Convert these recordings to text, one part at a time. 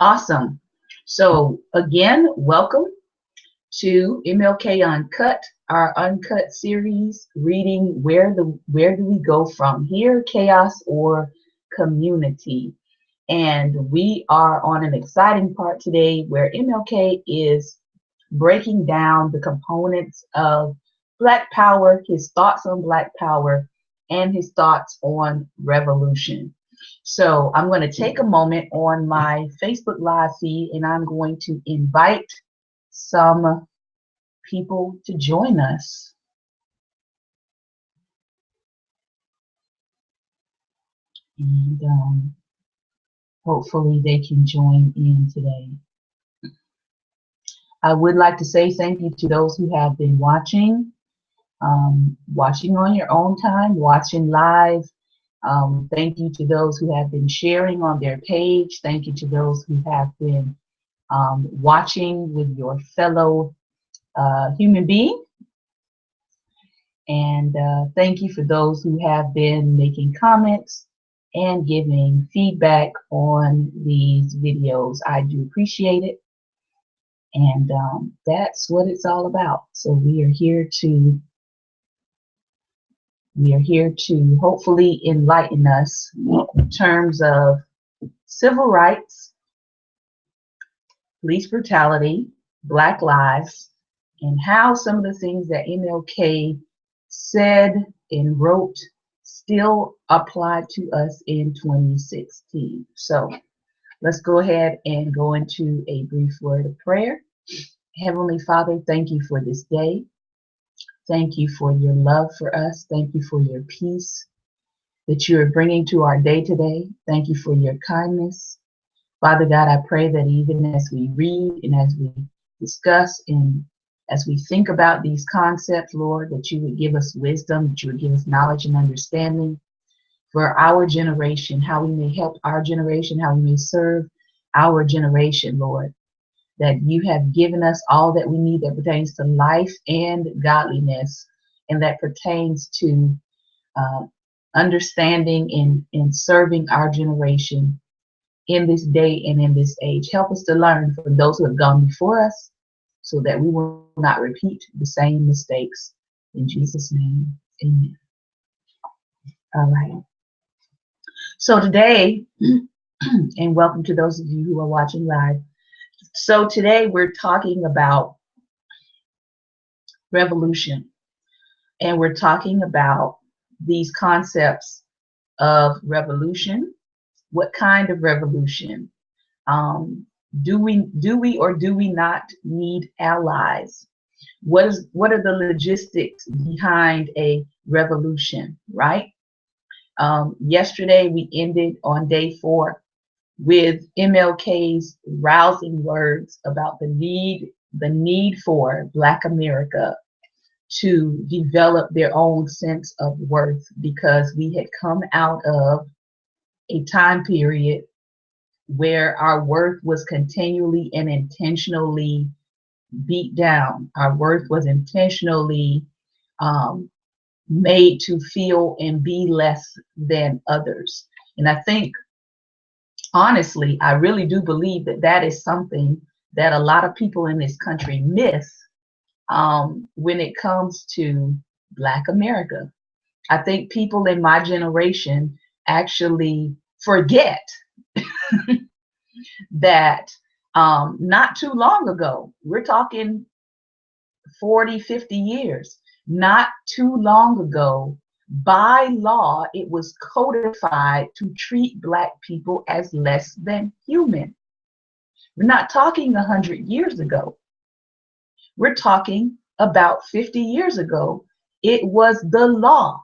Awesome. So again, welcome to MLK Uncut, our Uncut series, reading where do we go from here, chaos or community. And we are on an exciting part today where MLK is breaking down the components of Black Power, his thoughts on Black Power, and his thoughts on revolution. So I'm going to take a moment on my Facebook Live feed and I'm going to invite some people to join us. And hopefully they can join in today. I would like to say thank you to those who have been watching on your own time, watching live. Thank you to those who have been sharing on their page. Thank you to those who have been watching with your fellow human being. And thank you for those who have been making comments and giving feedback on these videos. I do appreciate it. And that's what it's all about. So we are here to hopefully enlighten us in terms of civil rights, police brutality, Black lives, and how some of the things that MLK said and wrote still apply to us in 2016. So let's go ahead and go into a brief word of prayer. Heavenly Father, thank you for this day. Thank you for your love for us. Thank you for your peace that you are bringing to our day today. Thank you for your kindness. Father God, I pray that even as we read and as we discuss and as we think about these concepts, Lord, that you would give us wisdom, that you would give us knowledge and understanding for our generation, how we may help our generation, how we may serve our generation, Lord. That you have given us all that we need that pertains to life and godliness, and that pertains to understanding and serving our generation in this day and in this age. Help us to learn from those who have gone before us so that we will not repeat the same mistakes. In Jesus' name, amen. All right. So today, and welcome to those of you who are watching live. So today we're talking about revolution, and we're talking about these concepts of revolution. What kind of revolution? Do we or do we not need allies? What are the logistics behind a revolution, right? Yesterday we ended on day 4 with MLK's rousing words about the need for Black America to develop their own sense of worth, because we had come out of a time period where our worth was continually and intentionally beat down. Our worth was intentionally made to feel and be less than others. And I think, honestly, I really do believe that that is something that a lot of people in this country miss when it comes to Black America. I think people in my generation actually forget that not too long ago, we're talking 40, 50 years, not too long ago, by law, it was codified to treat Black people as less than human. We're not talking 100 years ago. We're talking about 50 years ago. It was the law.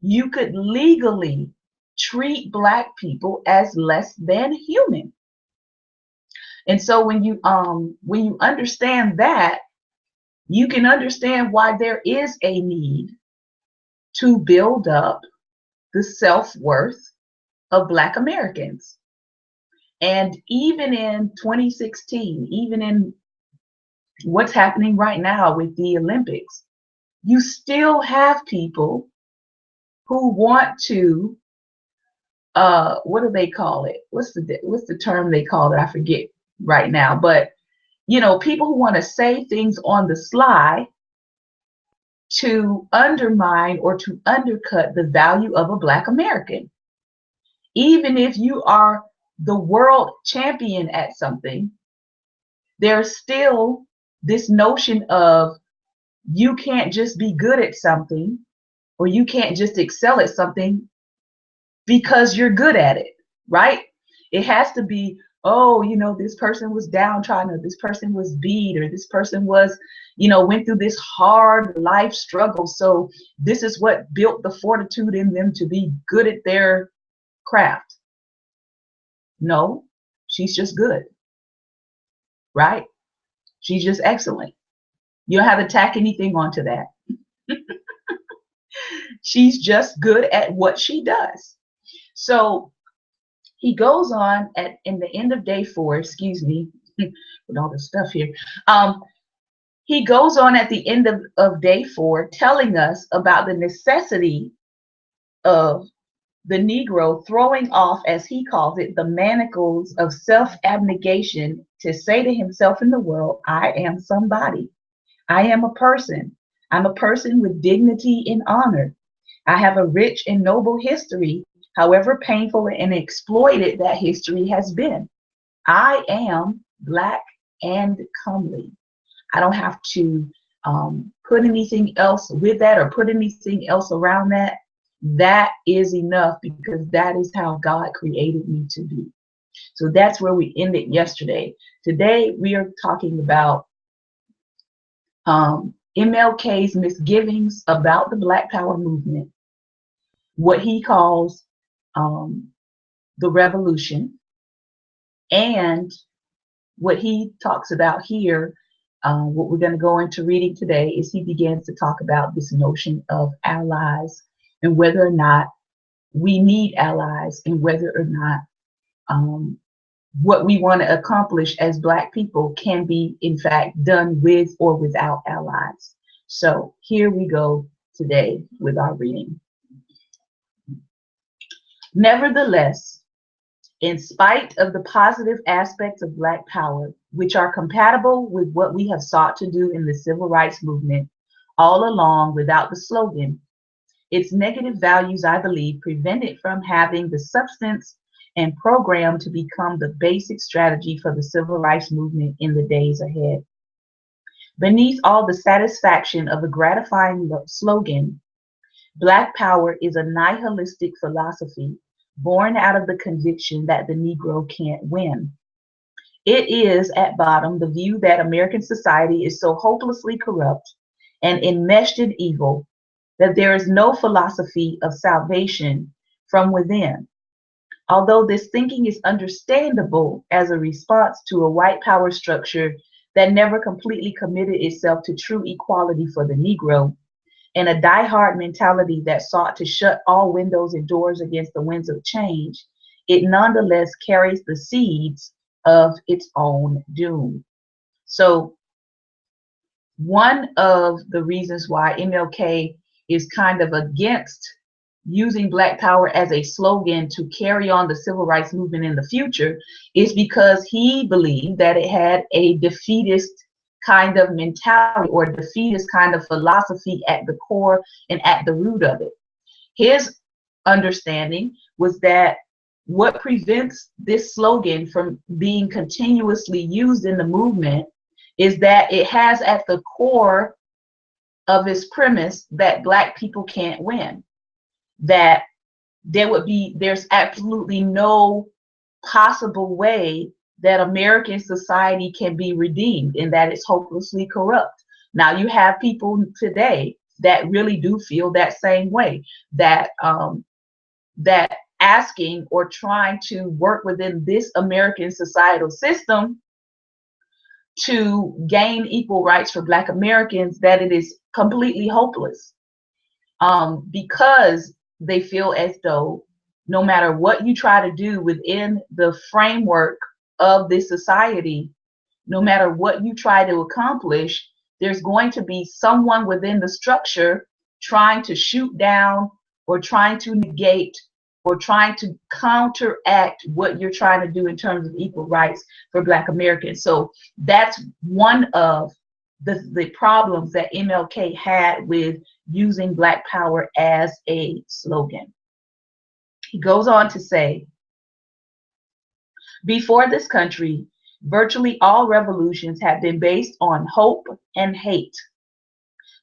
You could legally treat Black people as less than human. And so when you understand that, you can understand why there is a need to build up the self-worth of Black Americans. And even in 2016, even in what's happening right now with the Olympics, you still have people who want to what do they call it? What's the term they call it? I forget right now. But people who want to say things on the sly to undermine or to undercut the value of a Black American. Even if you are the world champion at something, there's still this notion of you can't just be good at something, or you can't just excel at something because you're good at it, right? It has to be, oh, this person was downtrodden, or this person was beat, or this person was, went through this hard life struggle. So this is what built the fortitude in them to be good at their craft. No, she's just good, right? She's just excellent. You don't have to tack anything onto that. She's just good at what she does. So he goes on in the end of day 4, excuse me, with all this stuff here. He goes on at the end of day 4, telling us about the necessity of the Negro throwing off, as he calls it, the manacles of self-abnegation to say to himself in the world, I am somebody. I am a person. I'm a person with dignity and honor. I have a rich and noble history, however painful and exploited that history has been. I am Black and comely. I don't have to put anything else with that or put anything else around that. That is enough, because that is how God created me to be. So that's where we ended yesterday. Today we are talking about MLK's misgivings about the Black Power movement, what he calls the revolution, and what he talks about here. What we're going to go into reading today is he begins to talk about this notion of allies, and whether or not we need allies, and whether or not what we want to accomplish as Black people can be, in fact, done with or without allies. So here we go today with our reading. Nevertheless, in spite of the positive aspects of Black power, which are compatible with what we have sought to do in the civil rights movement all along without the slogan, its negative values, I believe, prevent it from having the substance and program to become the basic strategy for the civil rights movement in the days ahead. Beneath all the satisfaction of a gratifying slogan, Black power is a nihilistic philosophy born out of the conviction that the Negro can't win. It is, at bottom, the view that American society is so hopelessly corrupt and enmeshed in evil that there is no philosophy of salvation from within. Although this thinking is understandable as a response to a white power structure that never completely committed itself to true equality for the Negro, and a die-hard mentality that sought to shut all windows and doors against the winds of change, it nonetheless carries the seeds of its own doom. So one of the reasons why MLK is kind of against using Black power as a slogan to carry on the civil rights movement in the future is because he believed that it had a defeatist kind of mentality or defeatist kind of philosophy at the core and at the root of it. His understanding was that what prevents this slogan from being continuously used in the movement is that it has at the core of its premise that Black people can't win, that there's absolutely no possible way that American society can be redeemed, and that it's hopelessly corrupt. Now you have people today that really do feel that same way, that that asking or trying to work within this American societal system to gain equal rights for Black Americans, that it is completely hopeless, because they feel as though no matter what you try to do within the framework of this society, no matter what you try to accomplish, there's going to be someone within the structure trying to shoot down or trying to negate or trying to counteract what you're trying to do in terms of equal rights for Black Americans. So that's one of the problems that MLK had with using Black Power as a slogan. He goes on to say, before this country, virtually all revolutions have been based on hope and hate.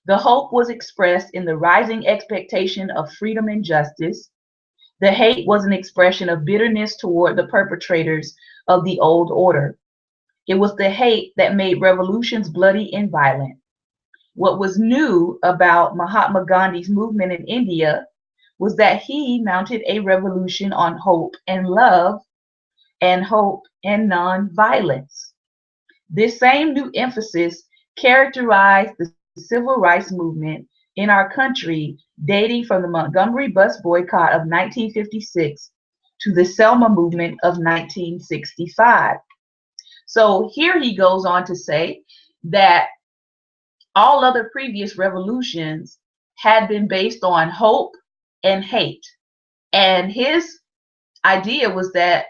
The hope was expressed in the rising expectation of freedom and justice. The hate was an expression of bitterness toward the perpetrators of the old order. It was the hate that made revolutions bloody and violent. What was new about Mahatma Gandhi's movement in India was that he mounted a revolution on hope and love, and hope and non-violence. This same new emphasis characterized the civil rights movement in our country, dating from the Montgomery bus boycott of 1956 to the Selma movement of 1965. So here he goes on to say that all other previous revolutions had been based on hope and hate. And his idea was that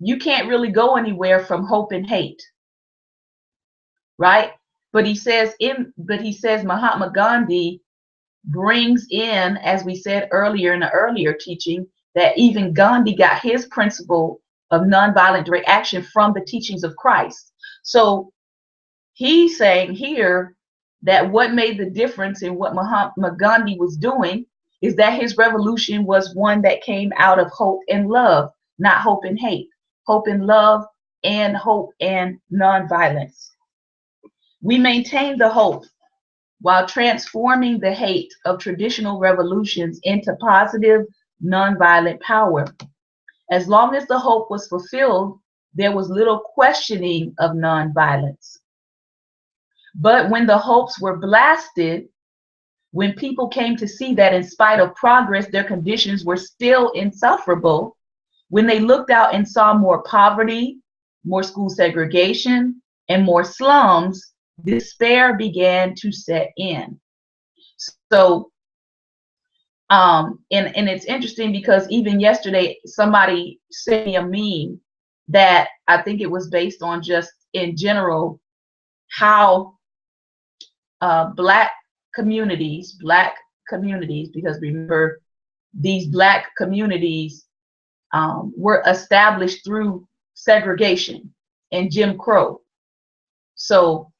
you can't really go anywhere from hope and hate, right? But he says Mahatma Gandhi brings in, as we said earlier in the earlier teaching, that even Gandhi got his principle of nonviolent direct action from the teachings of Christ. So he's saying here that what made the difference in what Mahatma Gandhi was doing is that his revolution was one that came out of hope and love, not hope and hate. Hope and love, and hope and nonviolence. We maintain the hope while transforming the hate of traditional revolutions into positive nonviolent power. As long as the hope was fulfilled, there was little questioning of nonviolence. But when the hopes were blasted, when people came to see that in spite of progress, their conditions were still insufferable, when they looked out and saw more poverty, more school segregation, and more slums, despair began to set in. So, and it's interesting because even yesterday, somebody sent me a meme that I think it was based on just in general how Black communities, because remember, these Black communities were established through segregation and Jim Crow. So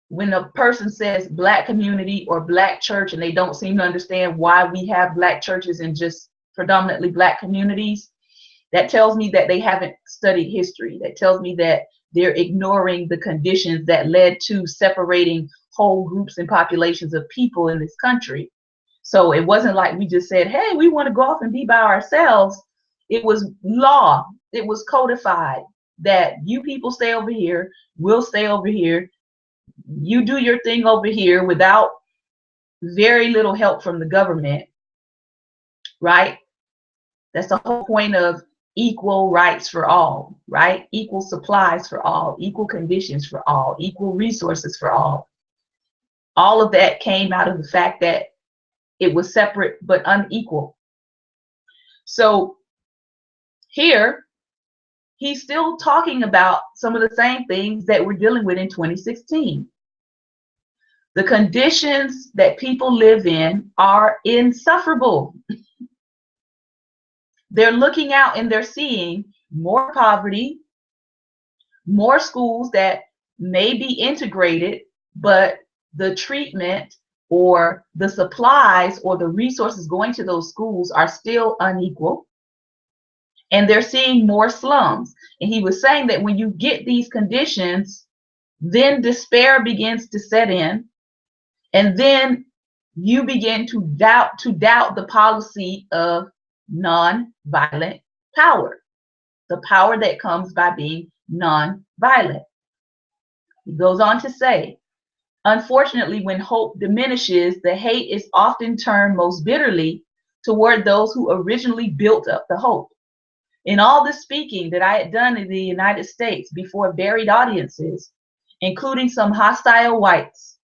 when a person says Black community or Black church and they don't seem to understand why we have Black churches in just predominantly Black communities, that tells me that they haven't studied history. That tells me that they're ignoring the conditions that led to separating whole groups and populations of people in this country. So it wasn't like we just said, hey, we want to go off and be by ourselves. It was law. It was codified that you people stay over here, we'll stay over here. You do your thing over here without very little help from the government, right? That's the whole point of equal rights for all, right? Equal supplies for all, equal conditions for all, equal resources for all. All of that came out of the fact that it was separate but unequal. So here, he's still talking about some of the same things that we're dealing with in 2016. The conditions that people live in are insufferable. They're looking out and they're seeing more poverty, more schools that may be integrated, but the treatment or the supplies or the resources going to those schools are still unequal. And they're seeing more slums. And he was saying that when you get these conditions, then despair begins to set in. And then you begin to doubt the policy of non-violent power, the power that comes by being non-violent. He goes on to say, unfortunately, when hope diminishes, the hate is often turned most bitterly toward those who originally built up the hope. In all the speaking that I had done in the United States before varied audiences, including some hostile whites,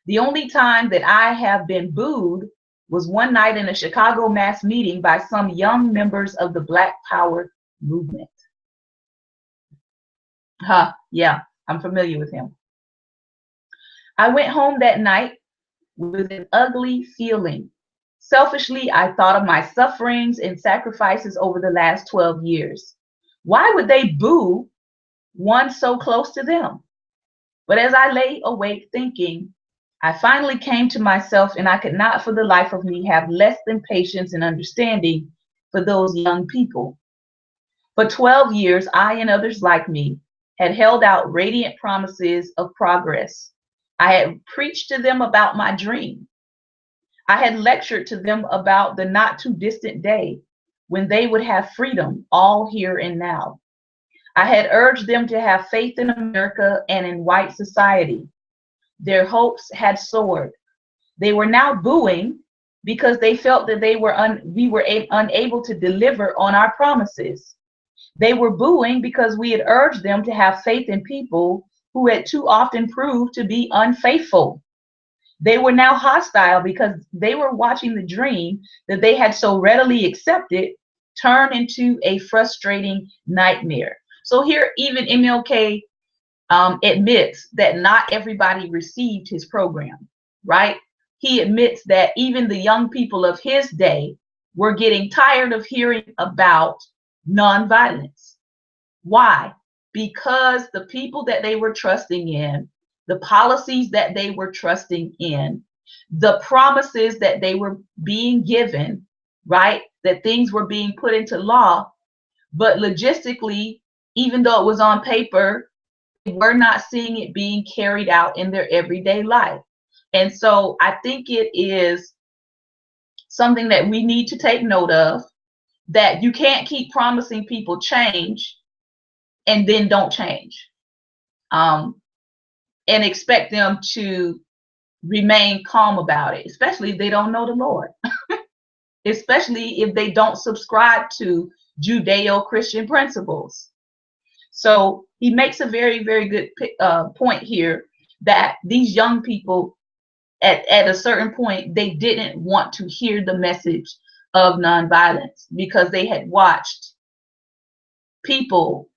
the only time that I have been booed was one night in a Chicago mass meeting by some young members of the Black Power movement. Yeah, I'm familiar with him. I went home that night with an ugly feeling. Selfishly, I thought of my sufferings and sacrifices over the last 12 years. Why would they boo one so close to them? But as I lay awake thinking, I finally came to myself, and I could not for the life of me have less than patience and understanding for those young people. For 12 years, I and others like me had held out radiant promises of progress. I had preached to them about my dream. I had lectured to them about the not too distant day when they would have freedom all here and now. I had urged them to have faith in America and in white society. Their hopes had soared. They were now booing because they felt that we were unable to deliver on our promises. They were booing because we had urged them to have faith in people who had too often proved to be unfaithful. They were now hostile because they were watching the dream that they had so readily accepted turn into a frustrating nightmare. So here, even MLK admits that not everybody received his program, right? He admits that even the young people of his day were getting tired of hearing about nonviolence. Why? Because the people that they were trusting in, the policies that they were trusting in, the promises that they were being given, right? That things were being put into law, but logistically, even though it was on paper, they were not seeing it being carried out in their everyday life. And so I think it is something that we need to take note of, that you can't keep promising people change and then don't change, and expect them to remain calm about it, especially if they don't know the Lord, especially if they don't subscribe to Judeo-Christian principles. So he makes a very, very good point here, that these young people at a certain point, they didn't want to hear the message of nonviolence because they had watched people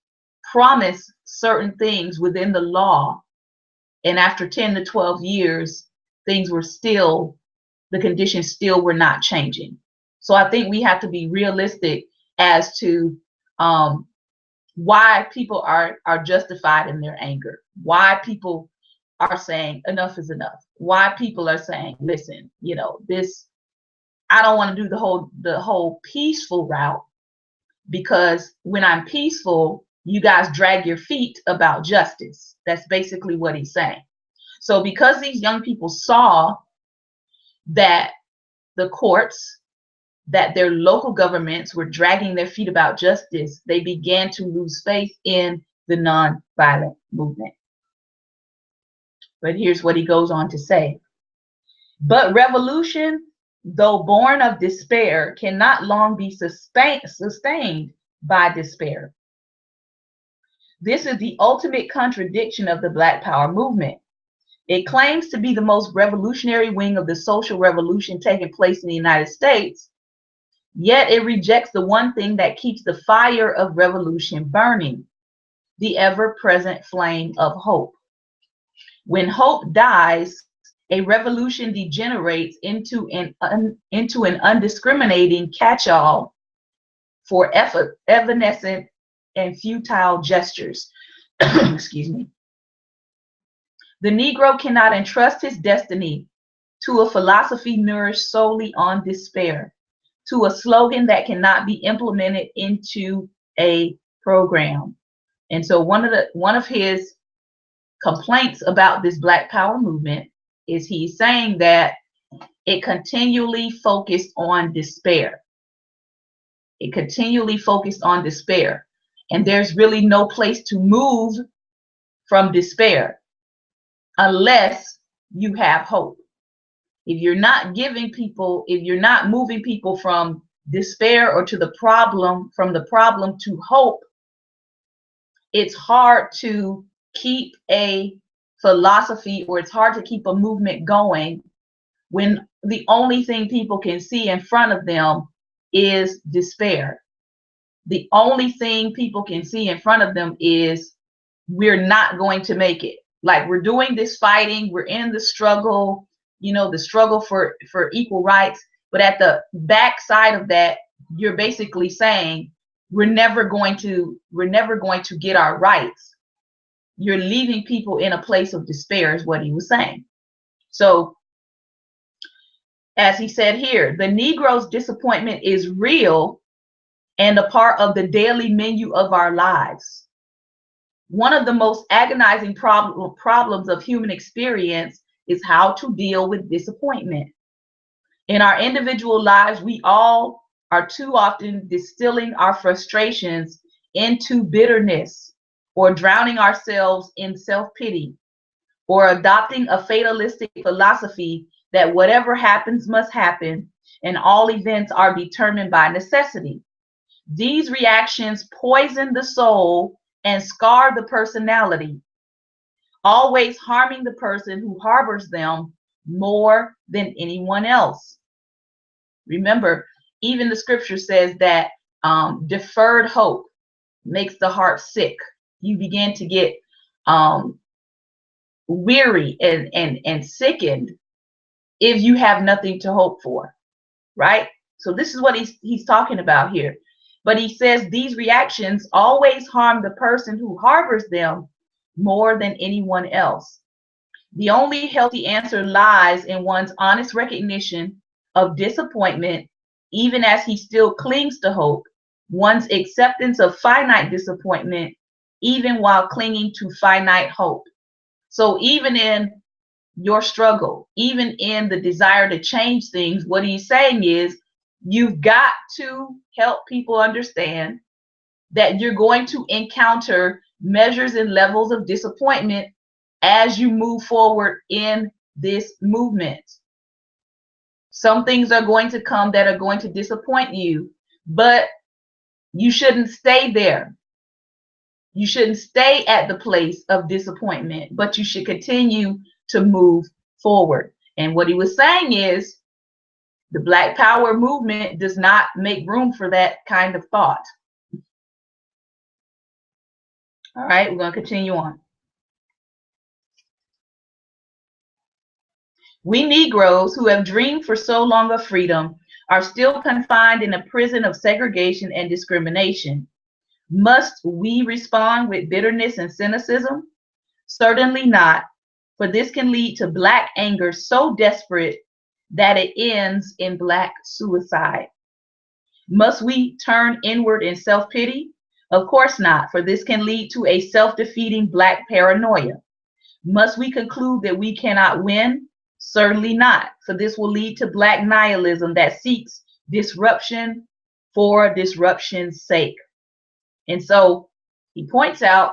promise certain things within the law, and after 10 to 12 years, things were still, the conditions still were not changing. So I think we have to be realistic as to why people are justified in their anger, why people are saying enough is enough, why people are saying, listen, this, I don't want to do the whole peaceful route, because when I'm peaceful, you guys drag your feet about justice. That's basically what he's saying. So because these young people saw that the courts, that their local governments were dragging their feet about justice, they began to lose faith in the nonviolent movement. But here's what he goes on to say. But revolution, though born of despair, cannot long be sustained by despair. This is the ultimate contradiction of the Black Power movement. It claims to be the most revolutionary wing of the social revolution taking place in the United States, yet it rejects the one thing that keeps the fire of revolution burning, the ever-present flame of hope. When hope dies, a revolution degenerates into an undiscriminating catch-all for evanescent and futile gestures. Excuse me. The Negro cannot entrust his destiny to a philosophy nourished solely on despair, to a slogan that cannot be implemented into a program. And so one of his complaints about this Black Power movement is he's saying that it continually focused on despair. It continually focused on despair. And there's really no place to move from despair unless you have hope. If you're not giving people, if you're not moving people from despair or to the problem, from the problem to hope, it's hard to keep a philosophy, or it's hard to keep a movement going when the only thing people can see in front of them is despair. The only thing people can see in front of them is we're not going to make it. Like, we're doing this fighting, we're in the struggle, the struggle for equal rights, but at the backside of that, you're basically saying we're never going to get our rights. You're leaving people in a place of despair, is what he was saying. So, as he said here, the Negro's disappointment is real and a part of the daily menu of our lives. One of the most agonizing problems of human experience is how to deal with disappointment. In our individual lives, we all are too often distilling our frustrations into bitterness, or drowning ourselves in self-pity, or adopting a fatalistic philosophy that whatever happens must happen and all events are determined by necessity. These reactions poison the soul and scar the personality, always harming the person who harbors them more than anyone else. Remember, even the scripture says that deferred hope makes the heart sick. You begin to get weary and sickened if you have nothing to hope for, right? So this is what he's talking about here. But he says these reactions always harm the person who harbors them more than anyone else. The only healthy answer lies in one's honest recognition of disappointment, even as he still clings to hope, one's acceptance of finite disappointment, even while clinging to finite hope. So even in your struggle, even in the desire to change things, what he's saying is you've got to help people understand that you're going to encounter measures and levels of disappointment as you move forward in this movement. Some things are going to come that are going to disappoint you, but you shouldn't stay there. You shouldn't stay at the place of disappointment, but you should continue to move forward. And what he was saying is the Black Power movement does not make room for that kind of thought. All right, we're going to continue on. We Negroes who have dreamed for so long of freedom are still confined in a prison of segregation and discrimination. Must we respond with bitterness and cynicism? Certainly not, for this can lead to Black anger so desperate that it ends in Black suicide. Must we turn inward in self-pity? Of course not, for this can lead to a self-defeating Black paranoia. Must we conclude that we cannot win? Certainly not, for this will lead to Black nihilism that seeks disruption for disruption's sake. And so he points out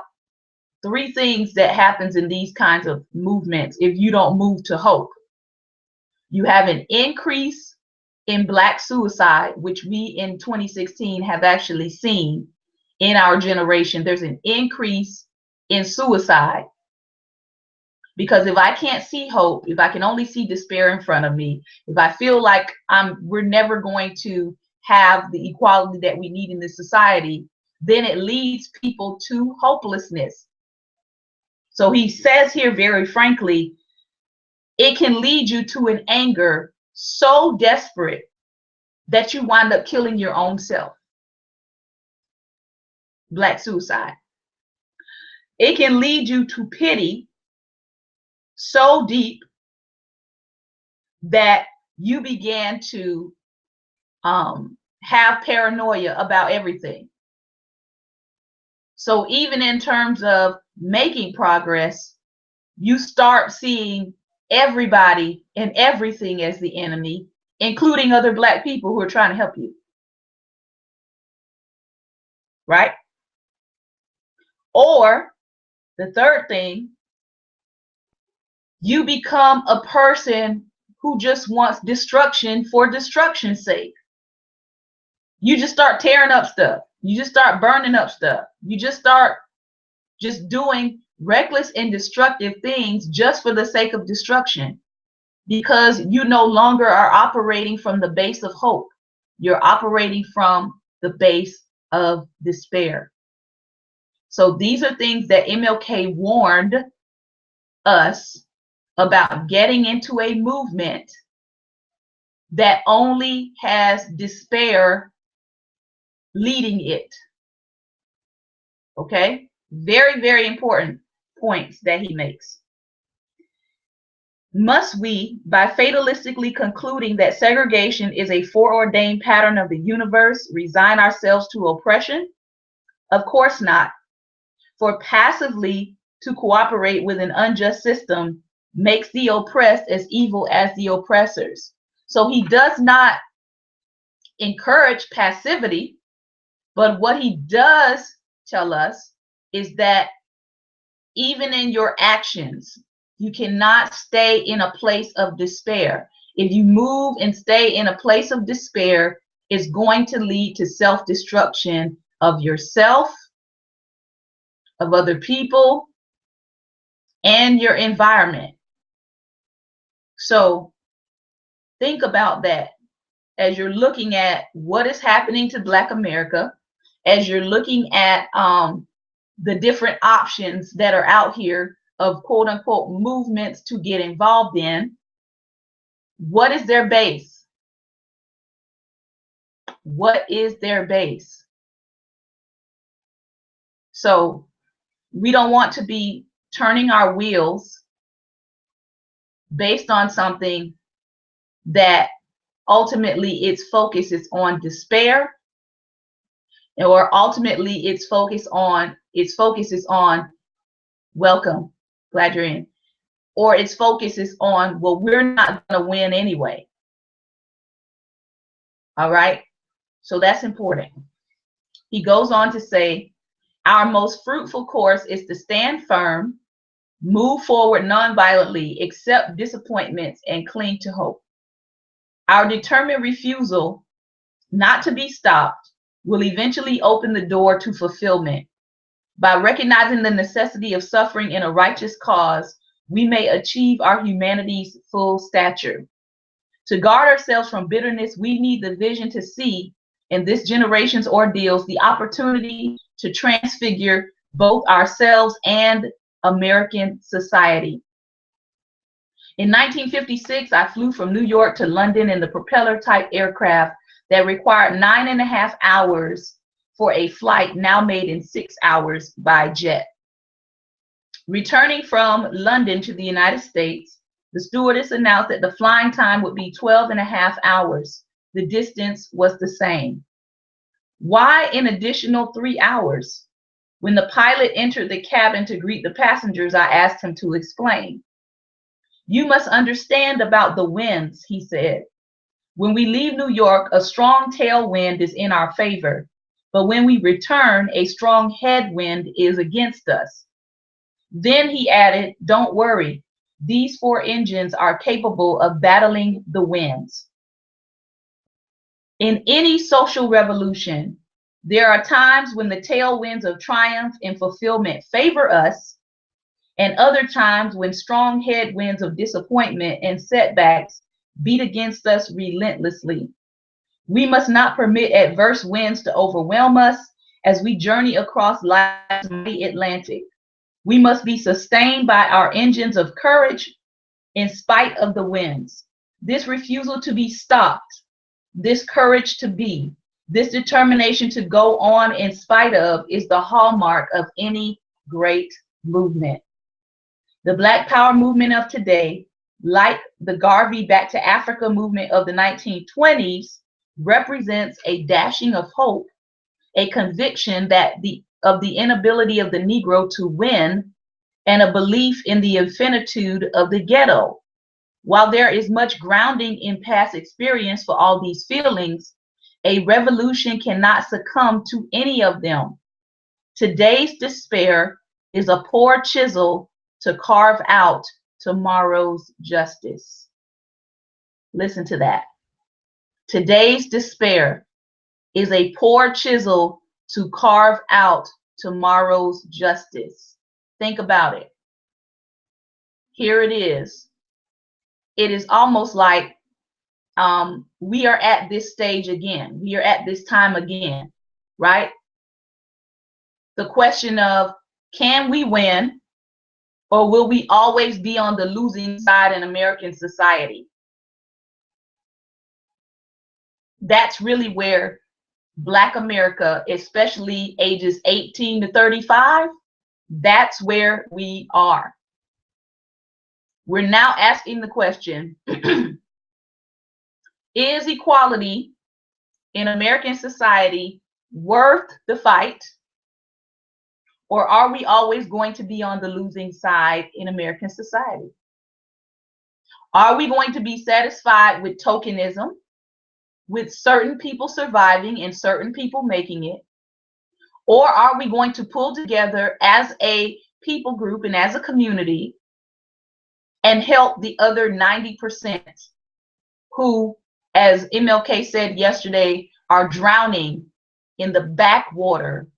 three things that happens in these kinds of movements if you don't move to hope. You have an increase in Black suicide, which we in 2016 have actually seen in our generation. There's an increase in suicide. Because if I can't see hope, if I can only see despair in front of me, if I feel like we're never going to have the equality that we need in this society, then it leads people to hopelessness. So he says here very frankly, it can lead you to an anger so desperate that you wind up killing your own self. Black suicide. It can lead you to pity so deep that you began to have paranoia about everything. So even in terms of making progress, you start seeing everybody and everything as the enemy, including other Black people who are trying to help you. Right? Or the third thing, you become a person who just wants destruction for destruction's sake. You just start tearing up stuff. You just start burning up stuff. You just start just doing reckless and destructive things just for the sake of destruction. because you no longer are operating from the base of hope. You're operating from the base of despair. So these are things that MLK warned us about, getting into a movement that only has despair leading it. Okay? Very, very important points that he makes. Must we, by fatalistically concluding that segregation is a foreordained pattern of the universe, resign ourselves to oppression? Of course not. For passively to cooperate with an unjust system makes the oppressed as evil as the oppressors. So he does not encourage passivity, but what he does tell us is that even in your actions, you cannot stay in a place of despair. If you move and stay in a place of despair, it's going to lead to self-destruction of yourself, of other people, and your environment. So think about that as you're looking at what is happening to Black America, as you're looking at the different options that are out here of quote unquote movements to get involved in. What is their base? What is their base? So we don't want to be turning our wheels based on something that ultimately its focus is on despair, or ultimately its focus is on welcome, glad you're in, or its focus is on, well, we're not going to win anyway. All right, so that's important. He goes on to say, our most fruitful course is to stand firm, move forward nonviolently, accept disappointments, and cling to hope. Our determined refusal not to be stopped will eventually open the door to fulfillment. By recognizing the necessity of suffering in a righteous cause, we may achieve our humanity's full stature. To guard ourselves from bitterness, we need the vision to see in this generation's ordeals the opportunity to transfigure both ourselves and American society. In 1956, I flew from New York to London in the propeller-type aircraft that required 9.5 hours for a flight now made in 6 hours by jet. Returning from London to the United States, the stewardess announced that the flying time would be 12.5 hours. The distance was the same. Why an additional 3 hours? When the pilot entered the cabin to greet the passengers, I asked him to explain. You must understand about the winds, he said. When we leave New York, a strong tailwind is in our favor. But when we return, a strong headwind is against us. Then he added, don't worry. These 4 engines are capable of battling the winds. In any social revolution, there are times when the tailwinds of triumph and fulfillment favor us, and other times when strong headwinds of disappointment and setbacks beat against us relentlessly. We must not permit adverse winds to overwhelm us as we journey across life's mighty Atlantic. We must be sustained by our engines of courage in spite of the winds. This refusal to be stopped, this courage to be, this determination to go on in spite of is the hallmark of any great movement. The Black Power movement of today, like the Garvey Back to Africa movement of the 1920s, represents a dashing of hope, a conviction that of the inability of the Negro to win, and a belief in the infinitude of the ghetto. While there is much grounding in past experience for all these feelings, a revolution cannot succumb to any of them. Today's despair is a poor chisel to carve out tomorrow's justice. Listen to that. Today's despair is a poor chisel to carve out tomorrow's justice. Think about it. Here it is. it is almost like we are at this stage again. We are at this time again, right? The question of, can we win, or will we always be on the losing side in American society? That's really where Black America, especially ages 18 to 35, that's where we are. We're now asking the question, is equality in American society worth the fight? Or are we always going to be on the losing side in American society? Are we going to be satisfied with tokenism, with certain people surviving and certain people making it? Or are we going to pull together as a people group and as a community and help the other 90% who, as MLK said yesterday, are drowning in the backwater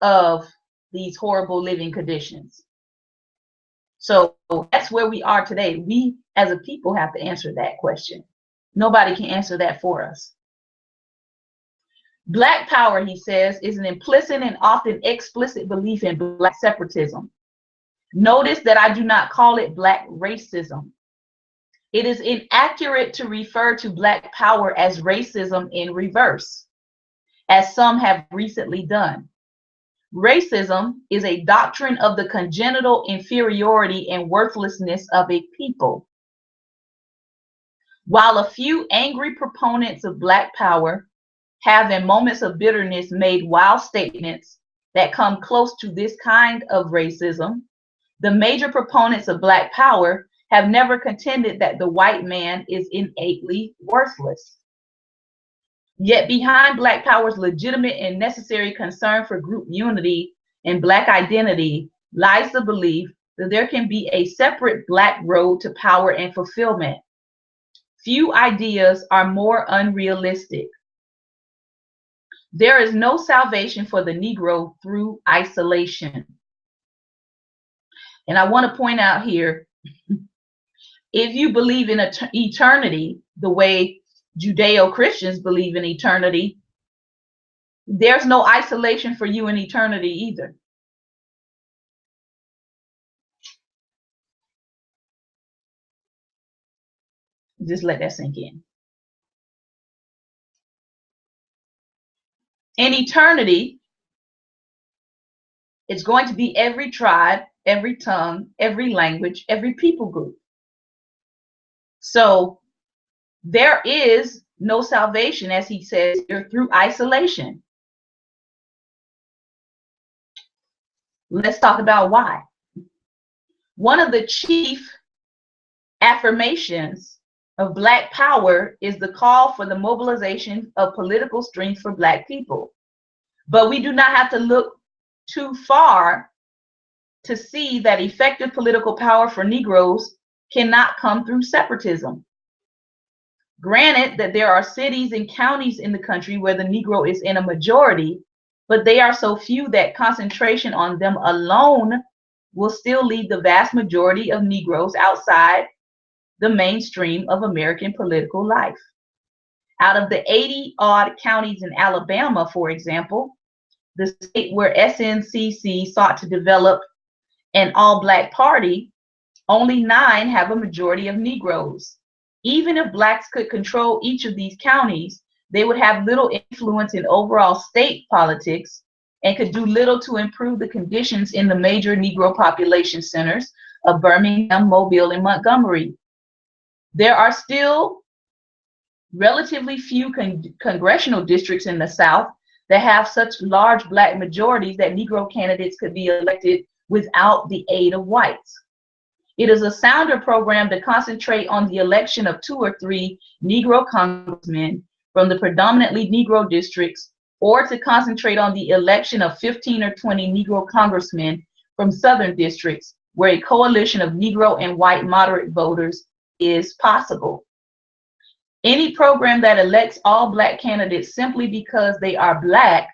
of these horrible living conditions? So that's where we are today. We as a people have to answer that question. Nobody can answer that for us. Black power, he says, is an implicit and often explicit belief in Black separatism. Notice that I do not call it Black racism. It is inaccurate to refer to Black power as racism in reverse, as some have recently done. Racism is a doctrine of the congenital inferiority and worthlessness of a people. While a few angry proponents of Black power have in moments of bitterness made wild statements that come close to this kind of racism, the major proponents of Black power have never contended that the white man is innately worthless. Yet behind Black power's legitimate and necessary concern for group unity and Black identity lies the belief that there can be a separate Black road to power and fulfillment. Few ideas are more unrealistic. There is no salvation for the Negro through isolation. And I want to point out here, if you believe in eternity the way Judeo-Christians believe in eternity, there's no isolation for you in eternity either. Just let that sink in. In eternity, it's going to be every tribe, every tongue, every language, every people group. So there is no salvation, as he says here, through isolation. Let's talk about why. One of the chief affirmations of Black power is the call for the mobilization of political strength for Black people. But we do not have to look too far to see that effective political power for Negroes cannot come through separatism. Granted that there are cities and counties in the country where the Negro is in a majority, but they are so few that concentration on them alone will still leave the vast majority of Negroes outside the mainstream of American political life. Out of the 80-odd counties in Alabama, for example, the state where SNCC sought to develop an all-Black party, only 9 have a majority of Negroes. Even if Blacks could control each of these counties, they would have little influence in overall state politics and could do little to improve the conditions in the major Negro population centers of Birmingham, Mobile, and Montgomery. There are still relatively few congressional districts in the South that have such large Black majorities that Negro candidates could be elected without the aid of whites. It is a sounder program to concentrate on the election of 2 or 3 Negro congressmen from the predominantly Negro districts, or to concentrate on the election of 15 or 20 Negro congressmen from Southern districts, where a coalition of Negro and white moderate voters is possible. Any program that elects all Black candidates simply because they are Black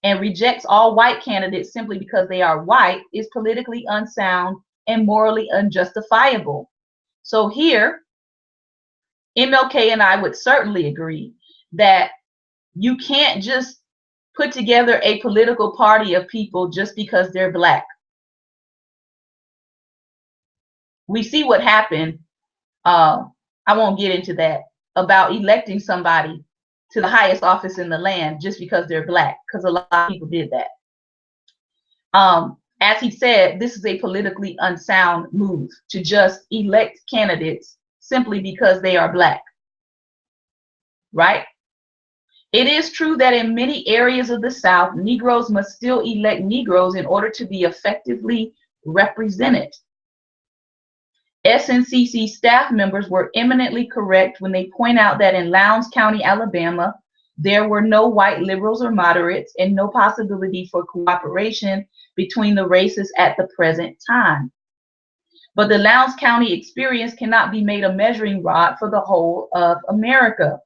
and rejects all white candidates simply because they are white is politically unsound and morally unjustifiable. So here, MLK and I would certainly agree that you can't just put together a political party of people just because they're black. We see what happened. I won't get into that, about electing somebody to the highest office in the land just because they're black, because a lot of people did that. As he said, this is a politically unsound move to just elect candidates simply because they are black, right? It is true that in many areas of the South, Negroes must still elect Negroes in order to be effectively represented. SNCC staff members were eminently correct when they point out that in Lowndes County, Alabama, there were no white liberals or moderates and no possibility for cooperation between the races at the present time. But the Lowndes County experience cannot be made a measuring rod for the whole of America.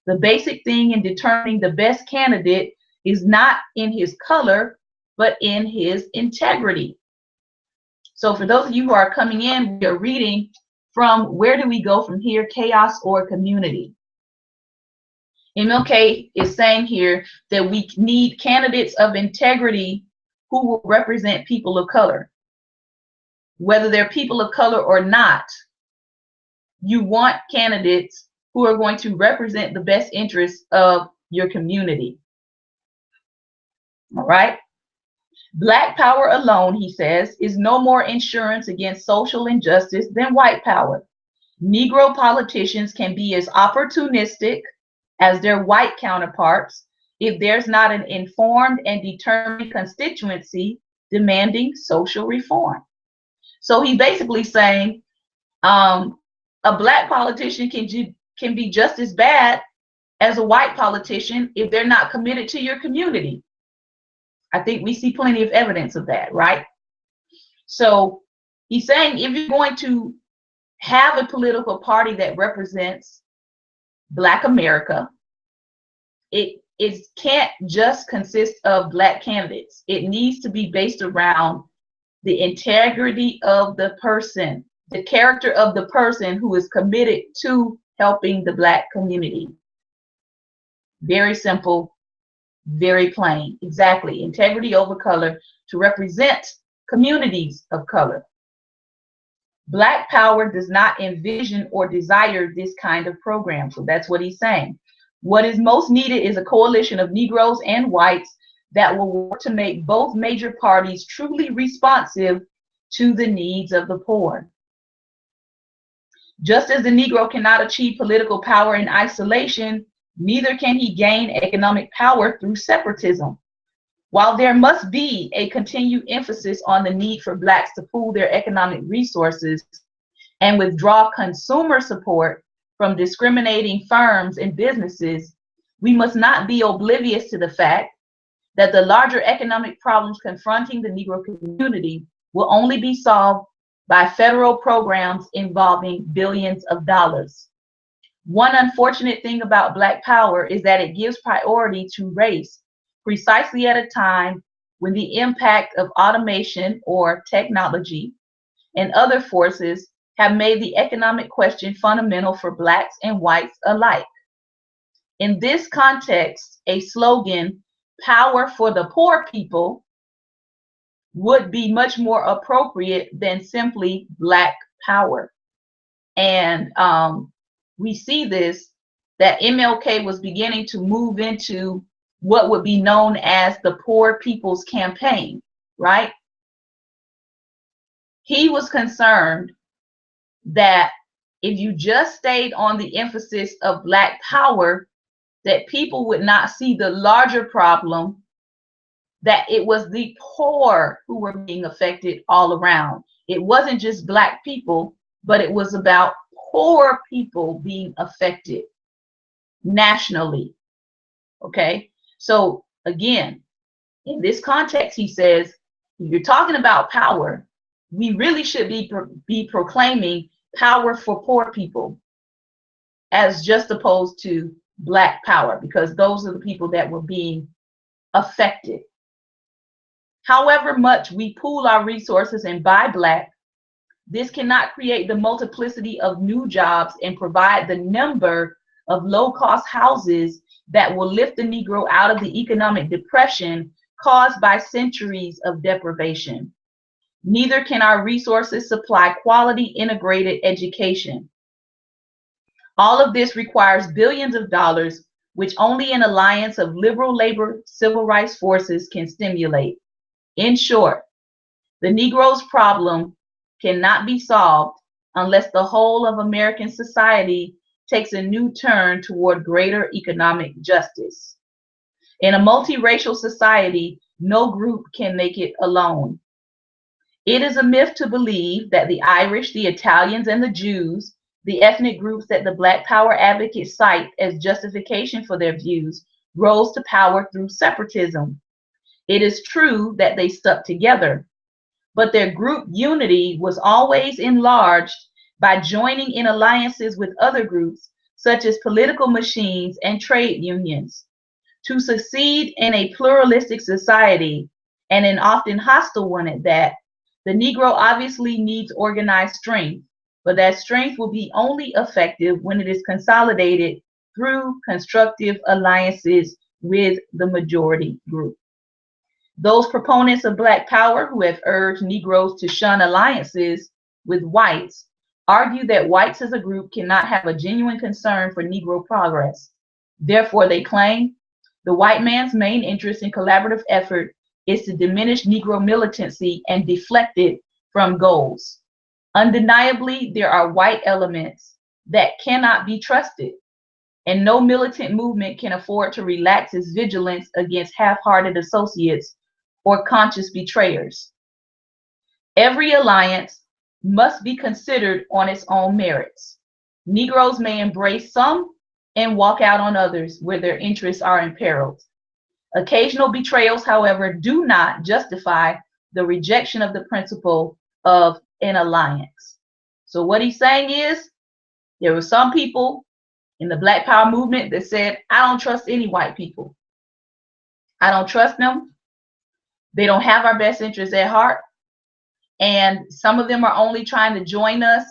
The basic thing in determining the best candidate is not in his color, but in his integrity. So for those of you who are coming in, we are reading from Where Do We Go From Here? Chaos or Community. MLK is saying here that we need candidates of integrity who will represent people of color. Whether they're people of color or not, you want candidates who are going to represent the best interests of your community. All right? Black power alone, he says, is no more insurance against social injustice than white power. Negro politicians can be as opportunistic as their white counterparts if there's not an informed and determined constituency demanding social reform. So he's basically saying a black politician can be just as bad as a white politician if they're not committed to your community. I think we see plenty of evidence of that, right? So he's saying if you're going to have a political party that represents Black America, it can't just consist of black candidates. It needs to be based around the integrity of the person, the character of the person who is committed to helping the black community. Very simple, very plain. Exactly. Integrity over color to represent communities of color. Black power does not envision or desire this kind of program. So that's what he's saying. What is most needed is a coalition of Negroes and whites that will work to make both major parties truly responsive to the needs of the poor. Just as the Negro cannot achieve political power in isolation, neither can he gain economic power through separatism. While there must be a continued emphasis on the need for blacks to pool their economic resources and withdraw consumer support from discriminating firms and businesses, we must not be oblivious to the fact that the larger economic problems confronting the Negro community will only be solved by federal programs involving billions of dollars. One unfortunate thing about Black power is that it gives priority to race precisely at a time when the impact of automation or technology and other forces have made the economic question fundamental for blacks and whites alike. In this context, a slogan, "Power for the poor people," would be much more appropriate than simply Black power. And we see this, that MLK was beginning to move into what would be known as the Poor People's Campaign, right? He was concerned that if you just stayed on the emphasis of Black power, that people would not see the larger problem, that it was the poor who were being affected all around. It wasn't just Black people, but it was about poor people being affected nationally. Okay, so again, in this context, he says, if you're talking about power, we really should be proclaiming power for poor people as just opposed to Black power, because those are the people that were being affected. However much we pool our resources and buy black, This cannot create the multiplicity of new jobs and provide the number of low-cost houses that will lift the Negro out of the economic depression caused by centuries of deprivation. Neither can our resources supply quality integrated education. All of this requires billions of dollars, which only an alliance of liberal labor civil rights forces can stimulate. In short, the Negro's problem cannot be solved unless the whole of American society takes a new turn toward greater economic justice. In a multiracial society, no group can make it alone. It is a myth to believe that the Irish, the Italians, and the Jews, the ethnic groups that the Black Power advocates cite as justification for their views, rose to power through separatism. It is true that they stuck together, but their group unity was always enlarged by joining in alliances with other groups, such as political machines and trade unions. To succeed in a pluralistic society, and an often hostile one at that, the Negro obviously needs organized strength, but that strength will be only effective when it is consolidated through constructive alliances with the majority group. Those proponents of Black Power who have urged Negroes to shun alliances with whites argue that whites as a group cannot have a genuine concern for Negro progress. Therefore, they claim the white man's main interest in collaborative effort is to diminish Negro militancy and deflect it from goals. Undeniably, there are white elements that cannot be trusted, and no militant movement can afford to relax its vigilance against half-hearted associates or conscious betrayers. Every alliance must be considered on its own merits. Negroes may embrace some and walk out on others where their interests are imperiled. Occasional betrayals, however, do not justify the rejection of the principle of an alliance. So what he's saying is, there were some people in the Black Power movement that said, I don't trust any white people. I don't trust them. They don't have our best interests at heart. And some of them are only trying to join us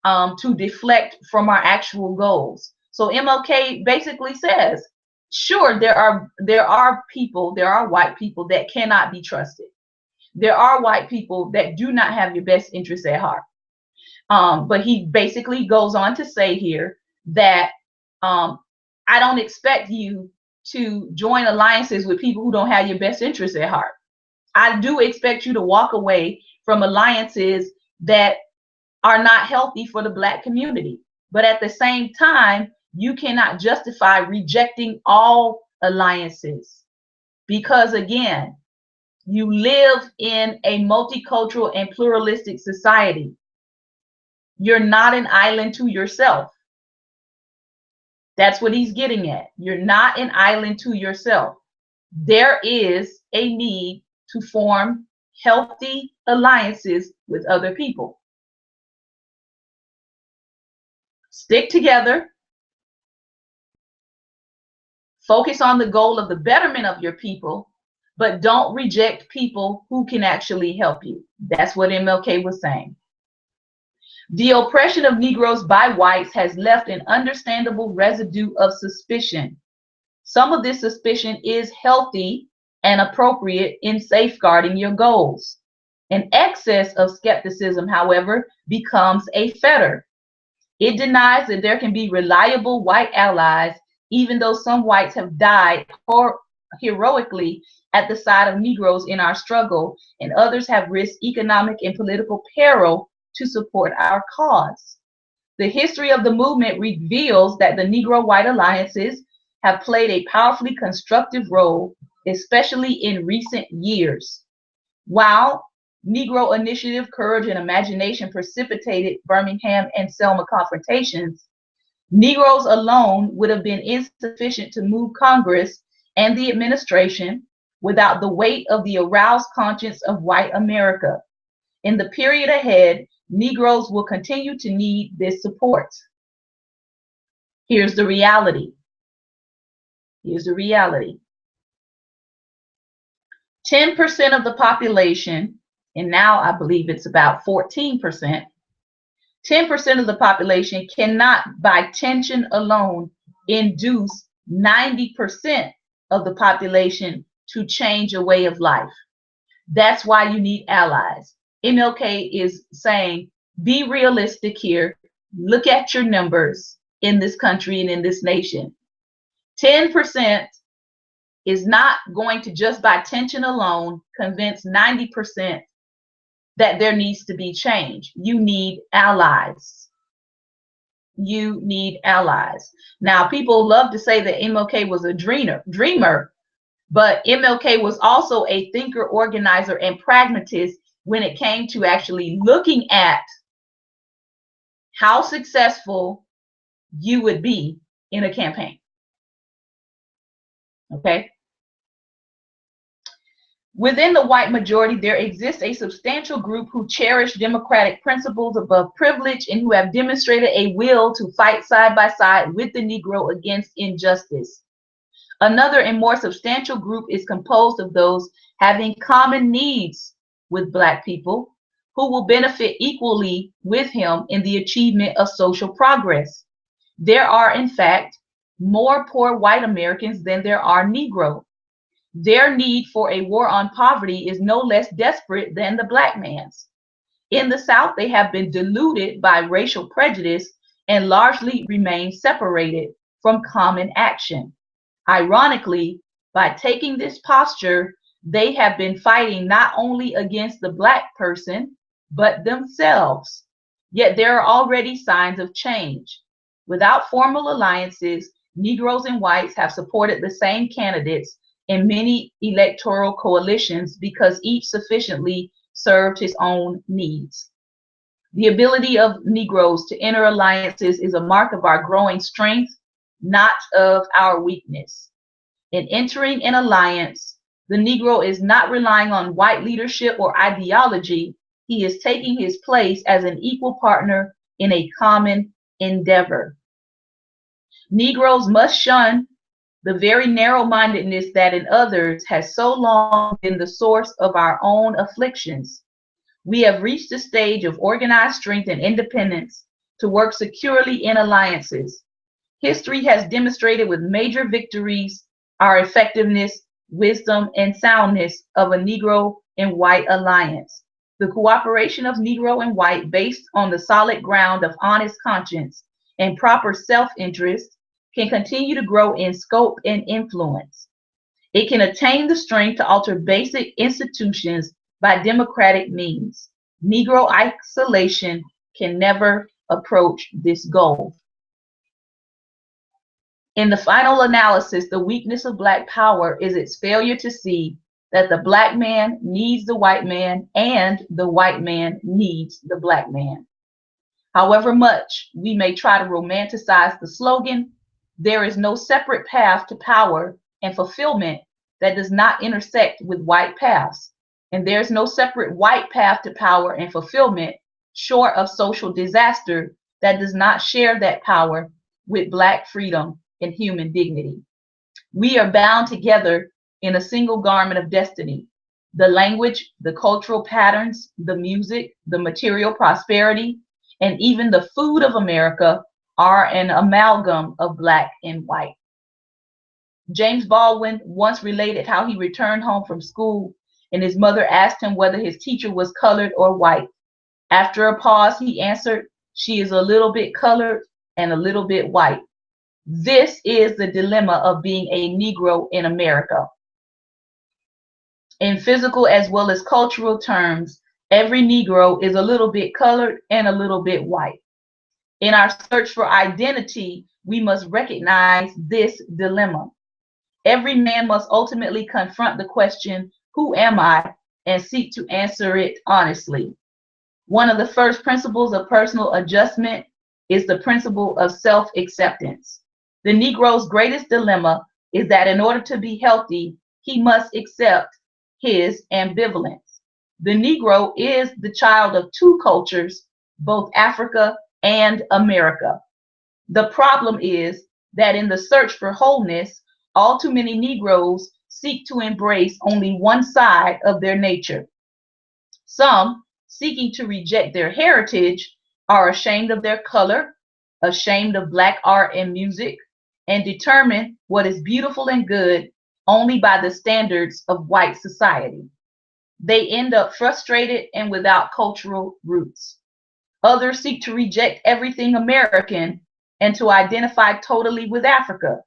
to deflect from our actual goals. So MLK basically says, sure, there are people, there are white people that cannot be trusted. There are white people that do not have your best interests at heart. But he basically goes on to say here that I don't expect you to join alliances with people who don't have your best interests at heart. I do expect you to walk away from alliances that are not healthy for the Black community. But at the same time, you cannot justify rejecting all alliances because, again, you live in a multicultural and pluralistic society. You're not an island to yourself. That's what he's getting at. You're not an island to yourself. There is a need to form healthy alliances with other people. Stick together. Focus on the goal of the betterment of your people, but don't reject people who can actually help you. That's what MLK was saying. The oppression of Negroes by whites has left an understandable residue of suspicion. Some of this suspicion is healthy and appropriate in safeguarding your goals. An excess of skepticism, however, becomes a fetter. It denies that there can be reliable white allies, even though some whites have died heroically at the side of Negroes in our struggle, and others have risked economic and political peril to support our cause. The history of the movement reveals that the Negro-white alliances have played a powerfully constructive role, especially in recent years. While Negro initiative, courage, and imagination precipitated Birmingham and Selma confrontations, Negroes alone would have been insufficient to move Congress and the administration without the weight of the aroused conscience of white America. In the period ahead, Negroes will continue to need this support. Here's the reality. Here's the reality. 10% of the population, and now I believe it's about 14%, 10% of the population cannot, by tension alone, induce 90% of the population to change a way of life. That's why you need allies. MLK is saying, be realistic here. Look at your numbers in this country and in this nation. 10% is not going to, just by tension alone, convince 90% that there needs to be change. You need allies. You need allies. Now, people love to say that MLK was a dreamer, but MLK was also a thinker, organizer, and pragmatist when it came to actually looking at how successful you would be in a campaign. Okay? Within the white majority, there exists a substantial group who cherish democratic principles above privilege and who have demonstrated a will to fight side by side with the Negro against injustice. Another and more substantial group is composed of those having common needs with Black people who will benefit equally with him in the achievement of social progress. There are, in fact, more poor white Americans than there are Negro. Their need for a war on poverty is no less desperate than the Black man's. In the South, they have been deluded by racial prejudice and largely remain separated from common action. Ironically, by taking this posture, they have been fighting not only against the Black person, but themselves. Yet there are already signs of change. Without formal alliances, Negroes and whites have supported the same candidates in many electoral coalitions because each sufficiently served his own needs. The ability of Negroes to enter alliances is a mark of our growing strength, not of our weakness. In entering an alliance, the Negro is not relying on white leadership or ideology. He is taking his place as an equal partner in a common endeavor. Negroes must shun the very narrow-mindedness that in others has so long been the source of our own afflictions. We have reached a stage of organized strength and independence to work securely in alliances. History has demonstrated with major victories our effectiveness, wisdom, and soundness of a Negro and white alliance. The cooperation of Negro and white based on the solid ground of honest conscience and proper self-interest can continue to grow in scope and influence. It can attain the strength to alter basic institutions by democratic means. Negro isolation can never approach this goal. In the final analysis, the weakness of Black power is its failure to see that the Black man needs the white man and the white man needs the Black man. However much we may try to romanticize the slogan, there is no separate path to power and fulfillment that does not intersect with white paths. And there's no separate white path to power and fulfillment short of social disaster that does not share that power with Black freedom and human dignity. We are bound together in a single garment of destiny. The language, the cultural patterns, the music, the material prosperity, and even the food of America are an amalgam of Black and white. James Baldwin once related how he returned home from school and his mother asked him whether his teacher was colored or white. After a pause, he answered, "She is a little bit colored and a little bit white." This is the dilemma of being a Negro in America. In physical as well as cultural terms, every Negro is a little bit colored and a little bit white. In our search for identity, we must recognize this dilemma. Every man must ultimately confront the question, who am I, and seek to answer it honestly. One of the first principles of personal adjustment is the principle of self-acceptance. The Negro's greatest dilemma is that in order to be healthy, he must accept his ambivalence. The Negro is the child of two cultures, both Africa and America. The problem is that in the search for wholeness, all too many Negroes seek to embrace only one side of their nature. Some, seeking to reject their heritage, are ashamed of their color, ashamed of black art and music, and determine what is beautiful and good only by the standards of white society. They end up frustrated and without cultural roots. Others seek to reject everything American and to identify totally with Africa,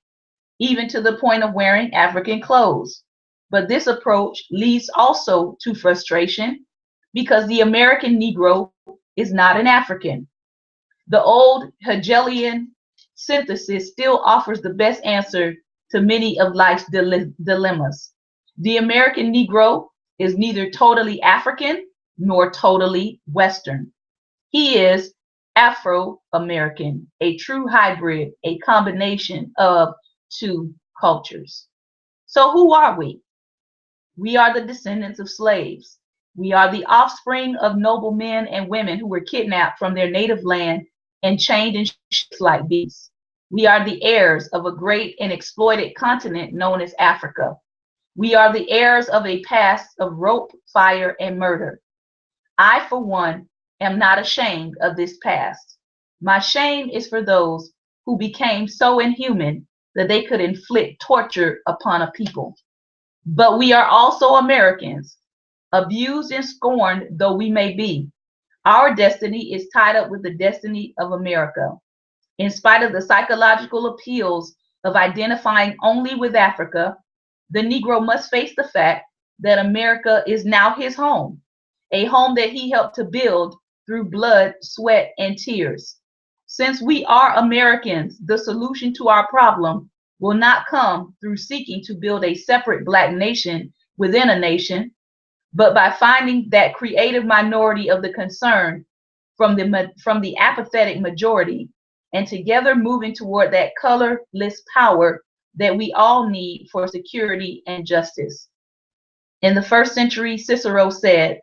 even to the point of wearing African clothes. But this approach leads also to frustration because the American Negro is not an African. The old Hegelian synthesis still offers the best answer to many of life's dilemmas. The American Negro is neither totally African nor totally Western. He is Afro-American, a true hybrid, a combination of two cultures. So who are we? We are the descendants of slaves. We are the offspring of noble men and women who were kidnapped from their native land and chained in ships like beasts. We are the heirs of a great and exploited continent known as Africa. We are the heirs of a past of rope, fire, and murder. I, for one, am not ashamed of this past. My shame is for those who became so inhuman that they could inflict torture upon a people. But we are also Americans, abused and scorned though we may be. Our destiny is tied up with the destiny of America. In spite of the psychological appeals of identifying only with Africa, the Negro must face the fact that America is now his home, a home that he helped to build through blood, sweat, and tears. Since we are Americans, the solution to our problem will not come through seeking to build a separate Black nation within a nation, but by finding that creative minority of the concern from the apathetic majority, and together moving toward that colorless power that we all need for security and justice. In the first century, Cicero said,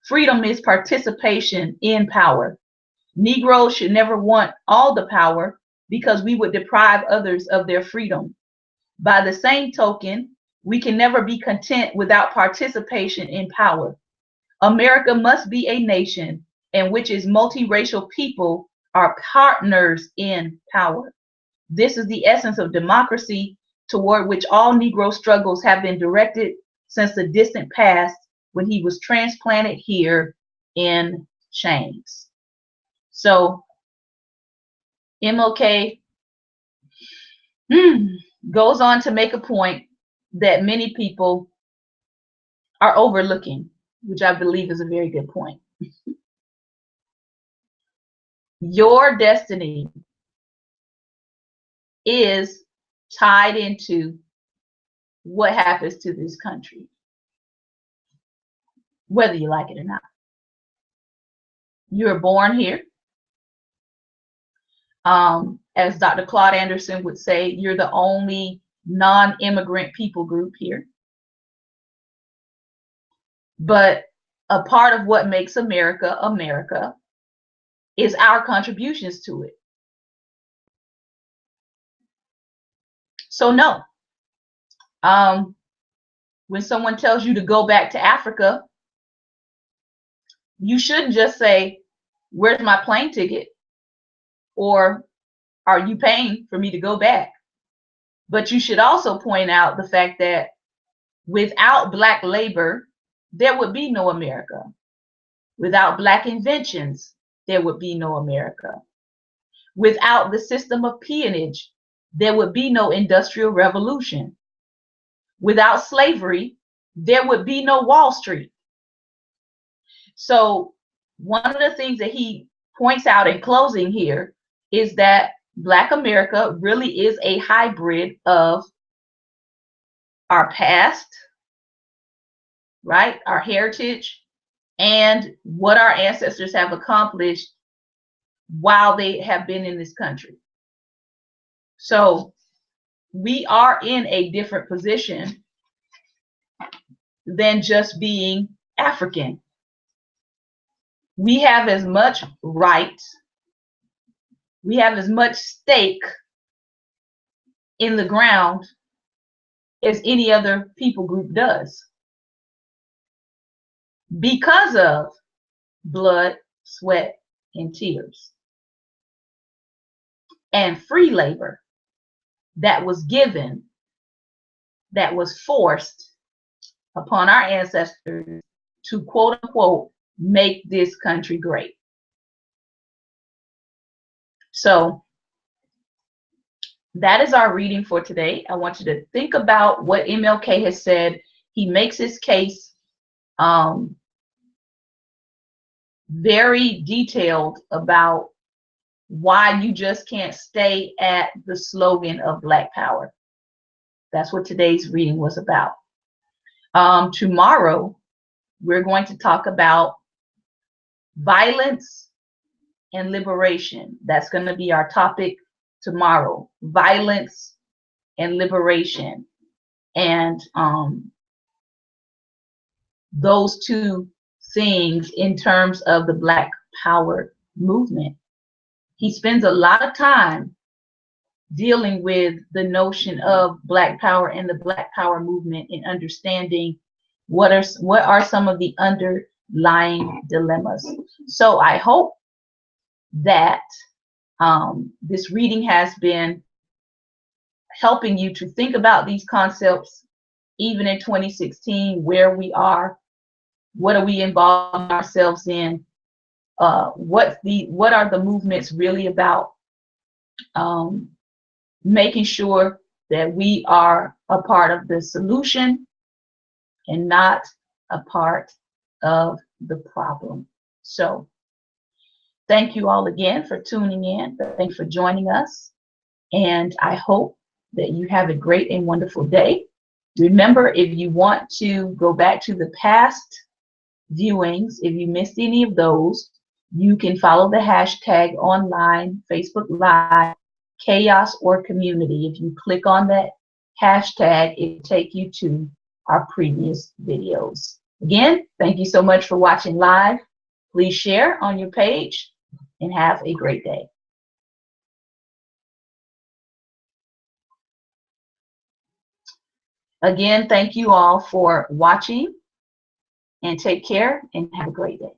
"Freedom is participation in power." Negroes should never want all the power because we would deprive others of their freedom. By the same token, we can never be content without participation in power. America must be a nation in which its multiracial people are partners in power. This is the essence of democracy toward which all Negro struggles have been directed since the distant past when he was transplanted here in chains. So MLK goes on to make a point that many people are overlooking, which I believe is a very good point. Your destiny is tied into what happens to this country, whether you like it or not. You're born here. As Dr. Claude Anderson would say, you're the only non-immigrant people group here. But a part of what makes America America is our contributions to it. So no, when someone tells you to go back to Africa, you shouldn't just say, "Where's my plane ticket?" or "Are you paying for me to go back?" But you should also point out the fact that without Black labor, there would be no America. Without Black inventions, there would be no America. Without the system of peonage, there would be no industrial revolution. Without slavery, there would be no Wall Street. So one of the things that he points out in closing here is that Black America really is a hybrid of our past, right, our heritage, and what our ancestors have accomplished while they have been in this country. So we are in a different position than just being African. We have as much right, we have as much stake in the ground as any other people group does, because of blood, sweat, in tears. And free labor that was given, that was forced upon our ancestors to quote unquote make this country great. So that is our reading for today. I want you to think about what MLK has said. He makes his case very detailed about why you just can't stay at the slogan of Black Power. That's what today's reading was about. Tomorrow, we're going to talk about violence and liberation. That's going to be our topic tomorrow. Violence and liberation. And those two things in terms of the Black Power movement. He spends a lot of time dealing with the notion of Black Power and the Black Power movement and understanding what are some of the underlying dilemmas. So I hope that this reading has been helping you to think about these concepts, even in 2016, where we are, what are we involving ourselves in, what are the movements really about, making sure that we are a part of the solution and not a part of the problem. So thank you all again for tuning in. Thanks for joining us. And I hope that you have a great and wonderful day. Remember, if you want to go back to the past viewings, if you missed any of those, you can follow the hashtag online, Facebook Live, Chaos or Community. If you click on that hashtag, it will take you to our previous videos. Again, thank you so much for watching live. Please share on your page and have a great day. Again, thank you all for watching, and take care and have a great day.